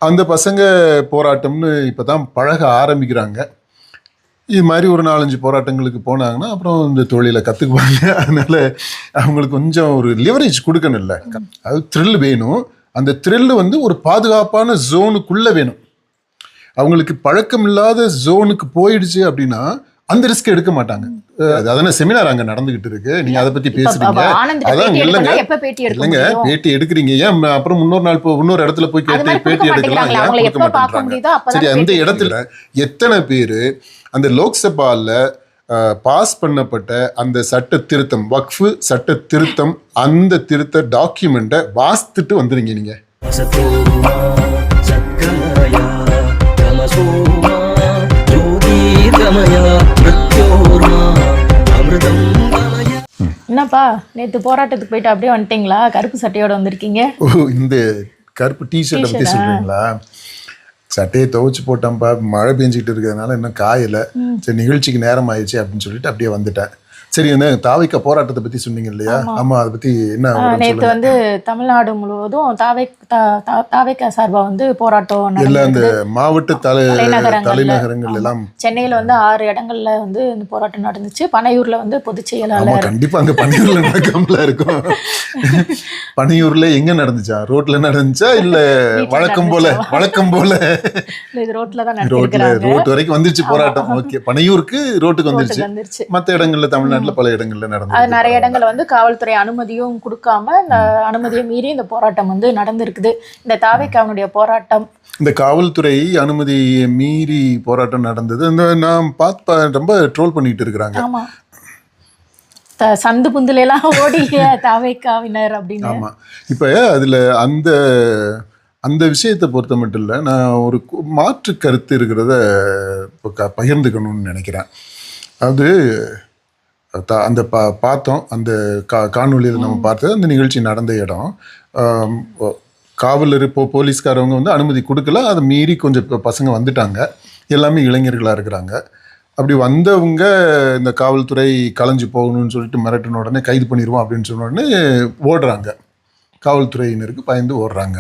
அந்த பசங்க போராட்டம்னு இப்போ தான் பழக ஆரம்பிக்கிறாங்க. இது மாதிரி ஒரு 4-5 போராட்டங்களுக்கு போனாங்கன்னா அப்புறம் இந்த தொழிலை கற்றுக்குவாங்க. அதனால அவங்களுக்கு கொஞ்சம் ஒரு லிவரேஜ் கொடுக்கணும். இல்லை, அது த்ரில் வேணும். அந்த த்ரில் வந்து ஒரு பாதுகாப்பான ஜோனுக்குள்ளே வேணும். அவங்களுக்கு பழக்கம் இல்லாத ஜோனுக்கு போயிடுச்சு அப்படின்னா அந்த ரிஸ்க் எடுக்க மாட்டாங்க. அதான செமினார் அங்கே நடந்துகிட்டு இருக்கு. நீங்க அதை பத்தி பேசுறீங்க. அதான் இல்லைங்க, பேட்டி எடுக்கிறீங்க. ஏன் அப்புறம் இன்னொரு இடத்துல போய் பேட்டி எடுக்கலாம்? ஏன் கொடுக்க மாட்டேங்கிறாங்க? சரி, அந்த இடத்துல எத்தனை பேரு அந்த லோக்சபால பாஸ் பண்ணப்பட்ட அந்த சட்ட திருத்தம், வக்ஃபு சட்ட திருத்தம், அந்த திருத்த டாக்குமெண்ட்டை வாசித்துட்டு வந்துருங்க நீங்க? என்னப்பா நேத்து போராட்டத்துக்கு போயிட்டு அப்படியே வந்துட்டீங்களா? கருப்பு சட்டையோட வந்திருக்கீங்க. ஓ, இந்த கருப்பு டிஷர்ட்டை பத்தி சொல்றீங்களா? சட்டையை துவைச்சு போட்டேன்ப்பா, மழை பெஞ்சிக்கிட்டு இருக்கிறதுனால இன்னும் காயலை. சரி, நிகழ்ச்சிக்கு நேரம் ஆயிடுச்சு அப்படின்னு சொல்லிட்டு அப்படியே வந்துட்டேன். சரி, என்ன தாவைக்கா போராட்டத்தை பத்தி சொன்னீங்க இல்லையா? ஆமா, அதை பத்தி என்ன? நேற்று வந்து தமிழ்நாடு முழுவதும் தாவைக்கா சார்பா வந்து போராட்டம் எல்லாம் அந்த மாவட்ட தலைநகரங்கள் எல்லாம். சென்னையில வந்து 6 இடங்கள்ல வந்து இந்த போராட்டம் நடந்துச்சு. பனையூர்ல வந்து பொதுச் செயலாளர். கண்டிப்பா அங்க பனையூர்ல நடக்காமல இருக்கும். பனையூர்ல எங்க நடந்துச்சா? ரோட்ல நடந்துச்சா இல்ல வழக்கம் போல ரோட்ல தான் நடந்துச்சு. ரோட் வரைக்கும் வந்துருச்சு போராட்டம். ஓகே, பனையூருக்கு ரோட்டுக்கு வந்துருச்சு. மத்த இடங்கள்ல தமிழ்நாடு பல இடங்கள்ல நடந்தது. நிறைய இடங்கள்ல வந்து காவல்துறை அனுமதியும் கொடுக்காம இந்த அனுமதியை மீறி இந்த போராட்டம் வந்து நடந்திருக்குது. இந்த தாவேக்காவுடைய போராட்டம், இந்த காவல்துறை அனுமதியை மீறி போராட்டம் நடந்தது. நான் பார்த்து ரொம்ப ட்ரோல் பண்ணிட்டு இருக்கிறாங்க. ஆமா, சந்து புந்துல எல்லாம் ஓடிய தாவேக்காவினர் அப்படின்னு. ஆமா, இப்ப அதுல அந்த விஷயத்தை பொறுத்த மட்டும் இல்லை, நான் ஒரு மாற்று கருத்து இருக்கிறத பகிர்ந்துக்கணும்னு நினைக்கிறேன். அது அந்த பார்த்தோம், அந்த காணொலியில் நம்ம பார்த்தது அந்த நிகழ்ச்சி நடந்த இடம். காவலர் போலீஸ்காரவங்க வந்து அனுமதி கொடுக்கல, அதை மீறி கொஞ்சம் பசங்க வந்துட்டாங்க. எல்லாமே இளைஞர்களாக இருக்கிறாங்க. அப்படி வந்தவங்க இந்த காவல்துறை கலைஞ்சு போகணும்னு சொல்லிட்டு மிரட்டின உடனே கைது பண்ணிடுவோம் அப்படின்னு சொன்ன உடனே ஓடுறாங்க. காவல்துறையினருக்கு பயந்து ஓடுறாங்க.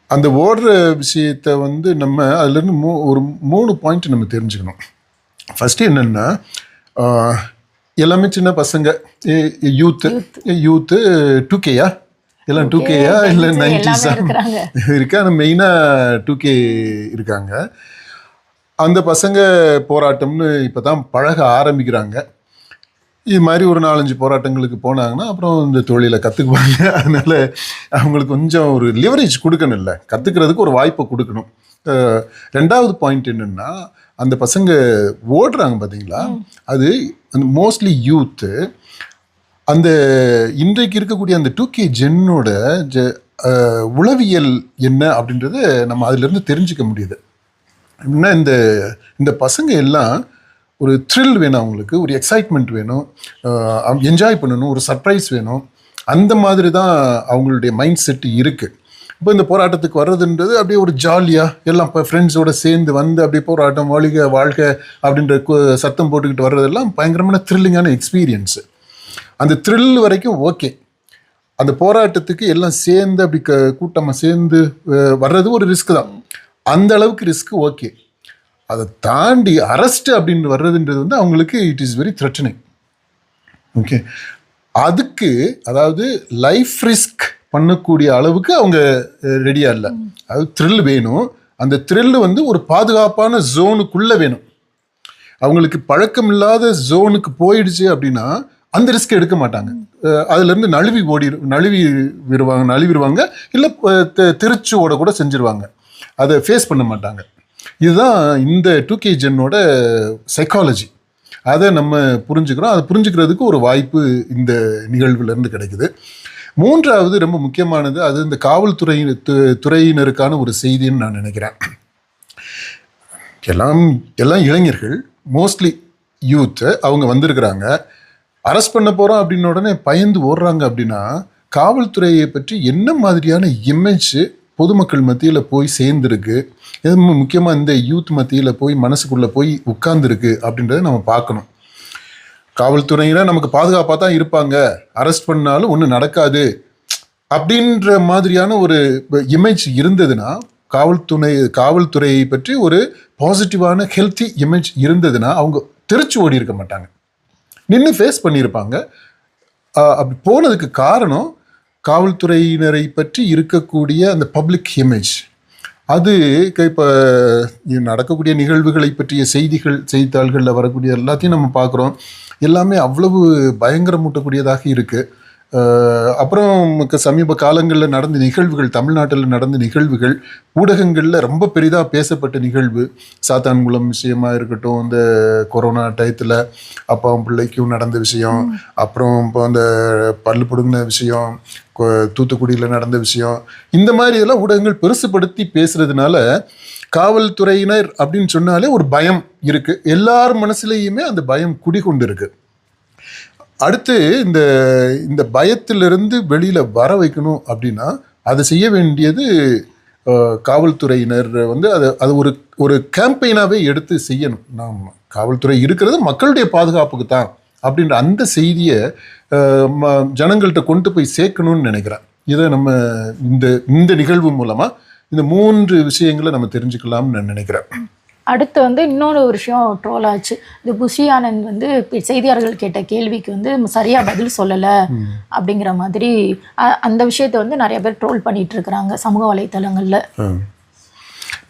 அந்த ஓடுற விஷயத்தை வந்து நம்ம அதுலேருந்து ஒரு 3 பாயிண்ட் நம்ம தெரிஞ்சுக்கணும். ஃபஸ்ட்டு என்னென்னா, எல்லாமே சின்ன பசங்க, யூத்து 2Kயா எல்லாம் 2Kயா இல்லை 90s இருக்கு. ஆனால் மெயினாக 2K இருக்காங்க. அந்த பசங்க போராட்டம்னு இப்போ தான் பழக ஆரம்பிக்கிறாங்க. இது மாதிரி ஒரு 4-5 போராட்டங்களுக்கு போனாங்கன்னா அப்புறம் இந்த தொழிலை கற்றுக்குவாங்க. அதனால அவங்களுக்கு கொஞ்சம் ஒரு லிவரேஜ் கொடுக்கணும். இல்லை, கற்றுக்கிறதுக்கு ஒரு வாய்ப்பை கொடுக்கணும். 2வது பாயிண்ட் என்னென்னா, அந்த பசங்க ஓடுறாங்க பார்த்தீங்களா, அது அந்த மோஸ்ட்லி யூத்து. அந்த இன்றைக்கு இருக்கக்கூடிய அந்த 2K ஜென்னோட உளவியல் என்ன அப்படின்றத நம்ம அதிலிருந்து தெரிஞ்சுக்க முடியுது. அப்படின்னா இந்த பசங்க எல்லாம் ஒரு த்ரில் வேணும், அவங்களுக்கு ஒரு எக்ஸைட்மெண்ட் வேணும், என்ஜாய் பண்ணணும், ஒரு சர்ப்ரைஸ் வேணும். அந்த மாதிரி தான் அவங்களுடைய மைண்ட் செட் இருக்குது. இப்போ இந்த போராட்டத்துக்கு வர்றதுன்றது அப்படியே ஒரு ஜாலியாக எல்லாம் இப்போ ஃப்ரெண்ட்ஸோடு சேர்ந்து வந்து அப்படியே போராட்டம் வாழ்க அப்படின்ற சத்தம் போட்டுக்கிட்டு வர்றதெல்லாம் பயங்கரமான த்ரில்லிங்கான எக்ஸ்பீரியன்ஸு. அந்த த்ரில் வரைக்கும் ஓகே. அந்த போராட்டத்துக்கு எல்லாம் சேர்ந்து அப்படி கூட்டமாக சேர்ந்து வர்றது ஒரு ரிஸ்க் தான். அந்த அளவுக்கு ரிஸ்க் ஓகே. அதை தாண்டி அரெஸ்ட் அப்படின்னு வர்றதுன்றது வந்து அவங்களுக்கு it is very threatening. Okay, அதுக்கு அதாவது லைஃப் ரிஸ்க் பண்ணக்கூடிய அளவுக்கு அவங்க ரெடியாக இல்லை. அது த்ரில் வேணும். அந்த த்ரில் வந்து ஒரு பாதுகாப்பான ஜோனுக்குள்ளே வேணும். அவங்களுக்கு பழக்கம் இல்லாத ஜோனுக்கு போயிடுச்சு அப்படின்னா அந்த ரிஸ்க் எடுக்க மாட்டாங்க. அதுலேருந்து நழுவி விடுவாங்க, இல்லை திருச்சி ஓட கூட செஞ்சிருவாங்க. அதை ஃபேஸ் பண்ண மாட்டாங்க. இதுதான் இந்த 2K ஜென்னோட சைக்காலஜி. அதை நம்ம புரிஞ்சுக்கிறோம். அதை புரிஞ்சுக்கிறதுக்கு ஒரு வாய்ப்பு இந்த நிகழ்வுலேருந்து கிடைக்குது. 3வது ரொம்ப முக்கியமானது, அது இந்த காவல்துறையினருக்கான ஒரு செய்தின்னு நான் நினைக்கிறேன். எல்லாம் இளைஞர்கள், மோஸ்ட்லி யூத்து, அவங்க வந்திருக்கிறாங்க. அரெஸ்ட் பண்ண போகிறோம் அப்படின்னு உடனே பயந்து ஓடுறாங்க. அப்படின்னா காவல்துறையை பற்றி என்ன மாதிரியான இமேஜ் பொதுமக்கள் மத்தியில் போய் சேர்ந்துருக்கு, எது முக்கியமாக இந்த யூத் மத்தியில் போய் மனசுக்குள்ளே போய் உட்கார்ந்துருக்கு அப்படின்றத நம்ம பார்க்கணும். காவல்துறையினர் நமக்கு பாதுகாப்பாக தான் இருப்பாங்க, அரெஸ்ட் பண்ணாலும் ஒன்றும் நடக்காது அப்படின்ற மாதிரியான ஒரு இமேஜ் இருந்ததுன்னா காவல்துறையை பற்றி ஒரு பாசிட்டிவான ஹெல்த்தி இமேஜ் இருந்ததுன்னா அவங்க திருச்சி ஓடி இருக்க மாட்டாங்க, நின்று ஃபேஸ் பண்ணியிருப்பாங்க. அப்படி போனதுக்கு காரணம் காவல்துறையினரை பற்றி இருக்கக்கூடிய அந்த பப்ளிக் இமேஜ். அது இப்போ நடக்கக்கூடிய நிகழ்வுகளை பற்றிய செய்தித்தாள்களில் வரக்கூடிய எல்லாத்தையும் நம்ம பார்க்குறோம். எல்லாமே அவ்வளவு பயங்கரமூட்டக்கூடியதாக இருக்குது. அப்புறம் சமீப காலங்களில் நடந்த நிகழ்வுகள், தமிழ்நாட்டில் நடந்த நிகழ்வுகள் ஊடகங்களில் ரொம்ப பெரிதாக பேசப்பட்ட நிகழ்வு, சாத்தான்குளம் விஷயமா இருக்கட்டும், இந்த கொரோனா டயத்தில் அப்பாவும் பிள்ளைக்கும் நடந்த விஷயம், அப்புறம் இப்போ அந்த பல்லு பிடுங்கின விஷயம், தூத்துக்குடியில் நடந்த விஷயம், இந்த மாதிரி இதெல்லாம் ஊடகங்கள் பெருசுப்படுத்தி பேசுறதுனால காவல்துறையினர் அப்படின்னு சொன்னாலே ஒரு பயம் இருக்கு, எல்லார் மனசுலேயுமே அந்த பயம் குடிகொண்டு இருக்கு. அடுத்து இந்த பயத்திலிருந்து வெளியில் வர வைக்கணும் அப்படின்னா அதை செய்ய வேண்டியது காவல்துறையினர் அது ஒரு கேம்பெயினாகவே எடுத்து செய்யணும். நாம் காவல்துறை இருக்கிறது மக்களுடைய பாதுகாப்புக்கு தான் அப்படின்ற அந்த செய்தியை ஜனங்கள்கிட்ட கொண்டு போய் சேர்க்கணும்னு நினைக்கிறேன். இதை நம்ம இந்த நிகழ்வு மூலமாக இந்த 3 விஷயங்களை நம்ம தெரிஞ்சுக்கலாம்னு நான் நினைக்கிறேன். அடுத்து இன்னொரு ஒரு விஷயம் ட்ரோல் ஆச்சு. இது புஷி ஆனந்த் செய்தியாளர்கள் கேட்ட கேள்விக்கு சரியா பதில் சொல்லலை அப்படிங்கிற மாதிரி அந்த விஷயத்தை நிறைய பேர் ட்ரோல் பண்ணிட்டு இருக்கிறாங்க சமூக வலைத்தளங்கள்ல.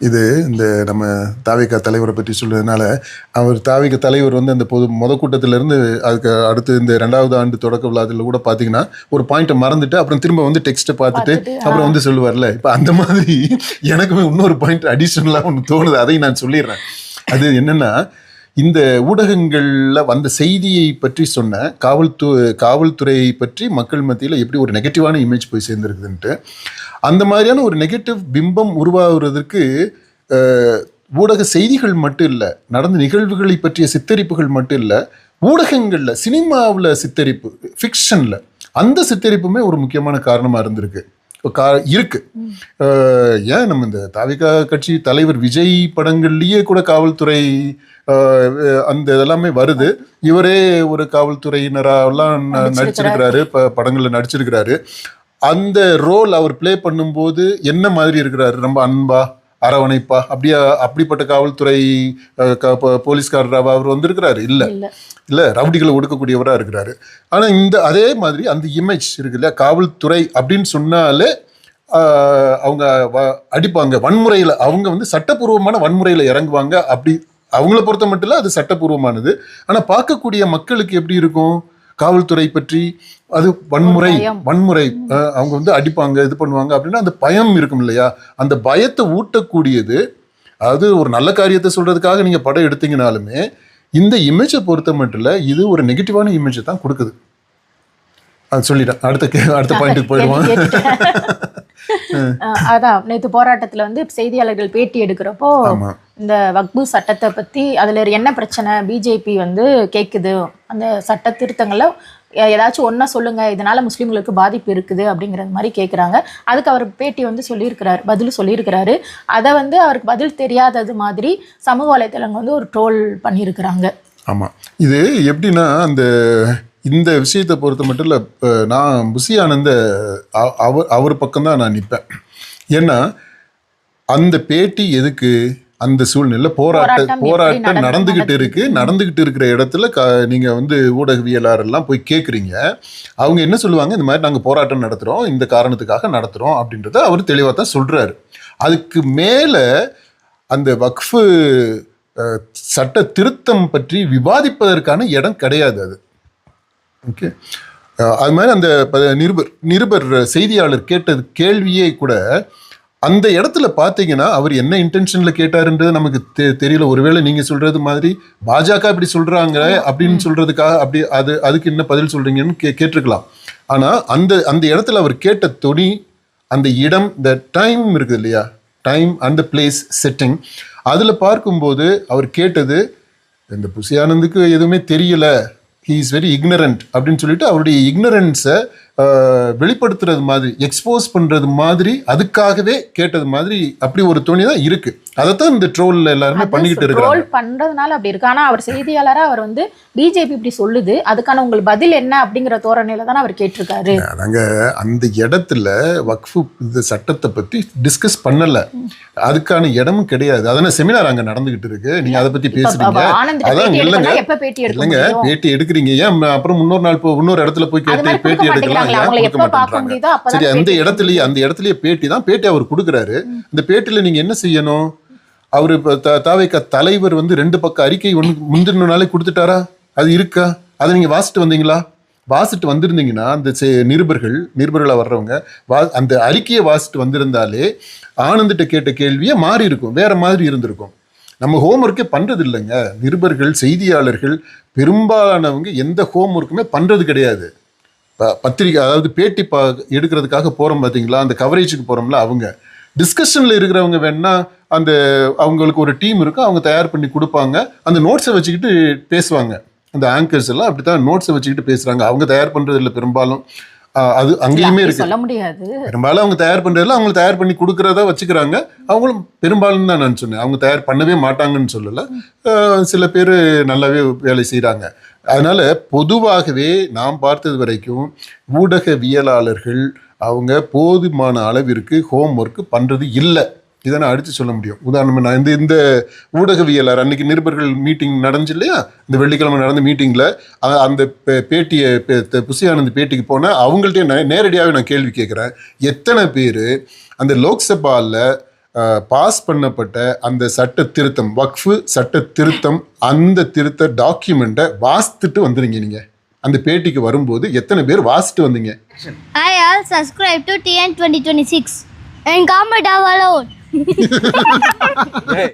இது இந்த நம்ம தாவிக தலைவரை பற்றி சொல்றதுனால, அவர் தாவிக தலைவர் அந்த முத கூட்டத்திலேருந்து அதுக்கு அடுத்து இந்த 2வது ஆண்டு தொடக்க விழாவில் கூட பார்த்தீங்கன்னா ஒரு பாயிண்ட்டை மறந்துட்டு அப்புறம் திரும்ப டெக்ஸ்ட்டை பார்த்துட்டு அப்புறம் சொல்லுவார்ல. இப்போ அந்த மாதிரி எனக்குமே இன்னொரு பாயிண்ட் அடிஷ்னலாக ஒன்று தோணுது, அதையும் நான் சொல்லிடுறேன். அது என்னன்னா, இந்த ஊடகங்களில் வந்த செய்தியை பற்றி சொன்ன காவல்துறையை பற்றி மக்கள் மத்தியில் எப்படி ஒரு நெகட்டிவான இமேஜ் போய் சேர்ந்துருக்குதுன்ட்டு, அந்த மாதிரியான ஒரு நெகட்டிவ் பிம்பம் உருவாகுறதுக்கு ஊடக செய்திகள் மட்டும் இல்லை, நடந்த நிகழ்வுகளை பற்றிய சித்தரிப்புகள் மட்டும் இல்லை, ஊடகங்களில் சினிமாவில் சித்தரிப்பு, ஃபிக்ஷனில் அந்த சித்தரிப்புமே ஒரு முக்கியமான காரணமாக இருந்திருக்கு இருக்கு. ஏன் நம்ம இந்த தாவிகா கட்சி தலைவர் விஜய் படங்கள்லேயே கூட காவல்துறை அந்த இதெல்லாமே வருது. இவரே ஒரு காவல்துறையினரெல்லாம் நடிச்சிருக்கிறாரு, படங்களில் நடிச்சிருக்கிறாரு. அந்த ரோல் அவர் பிளே பண்ணும்போது என்ன மாதிரி இருக்கிறாரு, ரொம்ப அன்பா அரவணைப்பா அப்படிப்பட்ட காவல்துறை போலீஸ்காரராக அவர் வந்திருக்கிறாரு? இல்லை ரவுடிகளை ஒடுக்கக்கூடியவராக இருக்கிறாரு. ஆனால் அதே மாதிரி அந்த இமேஜ் இருக்கு இல்லையா, காவல்துறை அப்படின்னு சொன்னாலே அவங்க அடிப்பாங்க, வன்முறையில் அவங்க சட்டப்பூர்வமான வன்முறையில் இறங்குவாங்க. அப்படி அவங்கள பொறுத்த மட்டும் இல்லை, அது சட்டப்பூர்வமானது. ஆனால் பார்க்கக்கூடிய மக்களுக்கு எப்படி இருக்கும், காவல்துறை பற்றி அது வன்முறை அவங்க அடிப்பாங்க, இது பண்ணுவாங்க அப்படின்னா அந்த பயம் இருக்கும் இல்லையா, அந்த பயத்தை ஊட்டக்கூடியது. அது ஒரு நல்ல காரியத்தை சொல்றதுக்காக நீங்க படம் எடுத்தீங்கனாலுமே இந்த இமேஜை பொறுத்த மட்டும் இல்லை, இது ஒரு நெகட்டிவான இமேஜை தான் கொடுக்குது. அது சொல்லிட்டேன். அடுத்த பாயிண்ட்டுக்கு போயிடுவான். அதான் நேற்று போராட்டத்துல செய்தியாளர்கள் பேட்டி எடுக்கிறப்போ இந்த வக்பு சட்டத்தை பத்தி அதுல என்ன பிரச்சனை, பிஜேபி கேக்குது அந்த சட்ட திருத்தங்கள்ல ஏதாச்சும் ஒன்னா சொல்லுங்க, இதனால முஸ்லீம்களுக்கு பாதிப்பு இருக்குது அப்படிங்கிறது மாதிரி கேட்குறாங்க. அதுக்கு அவர் பேட்டி சொல்லியிருக்கிறாரு, பதில் சொல்லியிருக்கிறாரு. அதை அவருக்கு பதில் தெரியாதது மாதிரி சமூக வலைத்தளங்கள் ஒரு ட்ரோல் பண்ணியிருக்கிறாங்க. ஆமாம், இது எப்படின்னா இந்த விஷயத்தை பொறுத்த மட்டும் இல்லை, நான் புஷி ஆனந்த அவர் பக்கம்தான் நான் நிற்பேன். ஏன்னா அந்த பேட்டி எதுக்கு, அந்த சூழ்நிலை போராட்டம் நடந்துகிட்டு இருக்கிற இடத்துல நீங்க ஊடகவியலாளர்லாம் போய் கேட்குறீங்க. அவங்க என்ன சொல்லுவாங்க, இந்த மாதிரி நாங்கள் போராட்டம் நடத்துகிறோம், இந்த காரணத்துக்காக நடத்துகிறோம் அப்படின்றத அவர் தெளிவாக தான் சொல்கிறாரு. அதுக்கு மேலே அந்த வக்ஃபு சட்ட திருத்தம் பற்றி விவாதிப்பதற்கான இடம் கிடையாது அது. ஓகே, அது மாதிரி அந்த நிருபர் செய்தியாளர் கேட்டது கேள்வியே கூட அந்த இடத்துல பார்த்தீங்கன்னா அவர் என்ன இன்டென்ஷனில் கேட்டாருன்றது நமக்கு தெரியல. ஒருவேளை நீங்கள் சொல்கிறது மாதிரி பாஜக இப்படி சொல்கிறாங்க அப்படின்னு சொல்கிறதுக்காக அதுக்கு என்ன பதில் சொல்கிறீங்கன்னு கேட்டிருக்கலாம். ஆனால் அந்த இடத்துல அவர் கேட்ட தொனி, அந்த இடம், த டைம் இருக்குது இல்லையா, டைம் அண்ட் பிளேஸ் செட்டிங், அதில் பார்க்கும்போது அவர் கேட்டது இந்த புஷி ஆனந்துக்கு எதுவுமே தெரியல, ஹீ இஸ் வெரி இக்னரண்ட் அப்படின்னு சொல்லிட்டு அவருடைய இக்னரன்ஸை வெளிப்படுத்துறது மாதிரி, எக்ஸ்போஸ் பண்றது மாதிரி, அதுக்காகவே கேட்டது மாதிரி அப்படி ஒரு துணி தான் இருக்கு. அதைத்தான் இந்த ட்ரோல்ல எல்லாருமே பண்ணிக்கிட்டு இருக்காங்க. ட்ரோல் பண்றதுனால அப்படி இருக்கு. ஆனா அவர் செய்தியாளரா அவர் வந்து பிஜேபி இப்படி சொல்லுது, அதுக்கான உங்கள் பதில் என்ன அப்படிங்கிற தோரணையில தானே அவர் கேட்டிருக்காரு. அதாங்க அந்த இடத்துல வக்ஃபு இந்த சட்டத்தை பத்தி டிஸ்கஸ் பண்ணல, அதுக்கான இடமும் கிடையாது. அதான செமினார் அங்க நடந்துகிட்டு இருக்கு, நீங்க அதை பத்தி பேசுறீங்க. அதான் இல்லைங்க, இல்லைங்க பேட்டி எடுக்கிறீங்க, ஏன் அப்புறம் இன்னொரு நாள் இன்னொரு இடத்துல போய் கேட்டு பேட்டி எடுக்கலாம், ஏன் கொடுக்க மாட்டேங்கிறாங்க? சரி, அந்த இடத்துலயே பேட்டி தான், பேட்டி அவர் கொடுக்குறாரு. இந்த பேட்டியில நீங்க என்ன செய்யணும்? அவரு தாவேக தலைவர் வந்து 2 பக்கம் அறிக்கை முந்தின நாளே கொடுத்துட்டாரா? அது இருக்கா? அதை நீங்க வாசிட்டு வந்தீங்களா? வாசிட்டு வந்திருந்தீங்கன்னா அந்த நிருபர்களா வர்றவங்க அந்த அறிக்கையை வாசிட்டு வந்திருந்தாலே ஆனந்திட்ட கேட்ட கேள்வியே மாறி இருக்கும், வேற மாதிரி இருந்திருக்கும். நம்ம ஹோம்ஒர்க்கே பண்றது இல்லைங்க. நிருபர்கள், செய்தியாளர்கள் பெரும்பாலானவங்க எந்த ஹோம்ஒர்க்குமே பண்றது கிடையாது. பத்திரிக்கை, அதாவது பேட்டி எடுக்கிறதுக்காக போறோம் பார்த்தீங்களா, அந்த கவரேஜுக்கு போறோம்ல, அவங்க டிஸ்கஷன்ல இருக்கிறவங்க வேணா அந்த அவங்களுக்கு ஒரு டீம் இருக்கும், அவங்க தயார் பண்ணி கொடுப்பாங்க, அந்த நோட்ஸை வச்சுக்கிட்டு பேசுவாங்க. அந்த ஆங்கர்ஸ் எல்லாம் அப்படித்தான் நோட்ஸை வச்சுக்கிட்டு பேசுறாங்க, அவங்க தயார் பண்றது இல்லை பெரும்பாலும். அது அங்கேயுமே இருக்கு, சொல்ல முடியாது. பெரும்பாலும் அவங்க தயார் பண்றதுல அவங்க தயார் பண்ணி கொடுக்கறதா வச்சுக்கிறாங்க. அவங்களும் பெரும்பாலும் தான் நான் சொன்னேன், அவங்க தயார் பண்ணவே மாட்டாங்கன்னு சொல்லல, சில பேர் நல்லாவே வேலை செய்யறாங்க. அதனால பொதுவாகவே நாம் பார்த்தது வரைக்கும் ஊடகவியலாளர்கள் அவங்க போதுமான அளவிற்கு ஹோம்ஒர்க் பண்றது இல்லை. இதை நான் அடித்து சொல்ல முடியும். உதாரணமாக நான் இந்த ஊடகவியலாளர் அன்னைக்கு நிருபர்கள் மீட்டிங் நடந்துச்சு இல்லையா, இந்த வெள்ளிக்கிழமை நடந்த மீட்டிங்கில் அந்த பேட்டியை புசி ஆனந்த் பேட்டிக்கு போனால் அவங்கள்ட்ட நேரடியாகவே நான் கேள்வி கேட்குறேன், எத்தனை பேர் அந்த லோக்சபாவில் பாஸ் பண்ணப்பட்ட அந்த சட்ட திருத்தம், வக்ஃபு சட்ட திருத்தம், அந்த திருத்த டாக்குமெண்ட்டை வாசித்துட்டு வந்துடுங்க? நீங்கள் அந்த பேட்டிக்கு வரும்போது எத்தனை பேர் வாசிட்டு வந்தீங்க? I all subscribe to TN 2026 and comment down below.